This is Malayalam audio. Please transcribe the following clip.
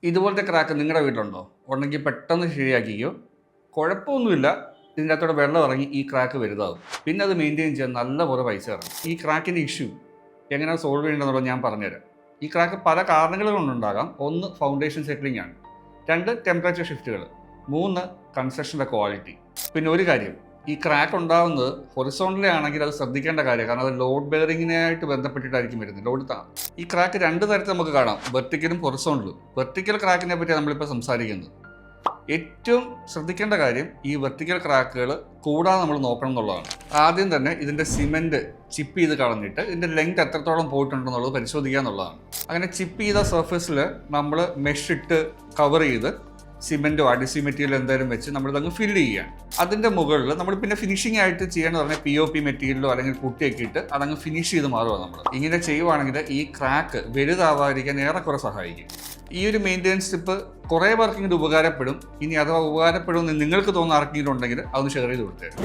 ഇതുപോലത്തെ ക്രാക്ക് നിങ്ങളുടെ വീട്ടിലുണ്ടോ? ഉണ്ടെങ്കിൽ പെട്ടെന്ന് ശരിയാക്കിക്കോ. കുഴപ്പമൊന്നുമില്ല. ഇതിൻ്റെ അകത്തോടെ വെള്ളം ഇറങ്ങി ഈ ക്രാക്ക് വലുതാവും. പിന്നെ അത് മെയിൻറ്റെയിൻ ചെയ്യാൻ നല്ലപോലെ പൈസ ഇറങ്ങും. ഈ ക്രാക്കിൻ്റെ ഇഷ്യൂ എങ്ങനെ സോൾവ് ചെയ്യേണ്ടതെന്നുള്ളത് ഞാൻ പറഞ്ഞുതരാം. ഈ ക്രാക്ക് പല കാരണങ്ങൾ കൊണ്ടുണ്ടാകാം. 1 ഫൗണ്ടേഷൻ സെറ്റിലിംഗ് ആണ്. 2 ടെമ്പറേച്ചർ ഷിഫ്റ്റുകൾ. 3 കൺസ്ട്രക്ഷൻ്റെ ക്വാളിറ്റി. പിന്നെ ഒരു കാര്യം, ഈ ക്രാക്ക് ഉണ്ടാകുന്നത് ഹൊറിസോണ്ടലി ആണെങ്കിൽ അത് ശ്രദ്ധിക്കേണ്ട കാര്യം, കാരണം അത് ലോഡ് ബെയറിങ്ങിനായിട്ട് ബന്ധപ്പെട്ടിട്ടായിരിക്കും വരുന്നത്. ഈ ക്രാക്ക് 2 തരത്തിൽ നമുക്ക് കാണാം, വെർട്ടിക്കലും ഹൊറിസോണ്ടലും. വെർട്ടിക്കൽ ക്രാക്കിനെ പറ്റിയാണ് നമ്മളിപ്പോൾ സംസാരിക്കുന്നത്. ഏറ്റവും ശ്രദ്ധിക്കേണ്ട കാര്യം, ഈ വെർട്ടിക്കൽ ക്രാക്കുകൾ കൂടാതെ നമ്മൾ നോക്കണം എന്നുള്ളതാണ്. ആദ്യം തന്നെ ഇതിൻ്റെ സിമെൻറ്റ് ചിപ്പ് ചെയ്ത് കളഞ്ഞിട്ട് ഇതിൻ്റെ ലെങ്ത് എത്രത്തോളം പോയിട്ടുണ്ടെന്നുള്ളത് പരിശോധിക്കുക എന്നുള്ളതാണ്. അങ്ങനെ ചിപ്പ് ചെയ്ത സർഫസിൽ നമ്മൾ മെഷ് ഇട്ട് കവർ ചെയ്ത് സിമെൻറ്റോ അഡിസീവ് മെറ്റീരിയൽ എന്തായാലും വെച്ച് നമ്മളിതങ്ങ് ഫില്ല് ചെയ്യുകയാണ്. അതിൻ്റെ മുകളിൽ നമ്മൾ പിന്നെ ഫിനിഷിംഗ് ആയിട്ട് ചെയ്യേണ്ടത് പറഞ്ഞാൽ POP മെറ്റീരിയലോ അല്ലെങ്കിൽ പുട്ടിയൊക്കെ ഇട്ട് അതങ്ങ് ഫിനിഷ് ചെയ്ത് മാറുക. നമ്മൾ ഇങ്ങനെ ചെയ്യുവാണെങ്കിൽ ഈ ക്രാക്ക് വലുതാവാതിരിക്കാൻ ഏറെക്കുറെ സഹായിക്കും. ഈ ഒരു മെയിൻ്റെനൻസ് ടിപ്പ് കുറേ പേർക്ക് ഇങ്ങനെ ഉപകാരപ്പെടും. ഇനി അഥവാ ഉപകാരപ്പെടുമെന്ന് നിങ്ങൾക്ക് തോന്നുന്ന ആർക്കെങ്കിലും ഉണ്ടെങ്കിൽ അതൊന്ന് ഷെയർ ചെയ്ത് കൊടുത്തേരും.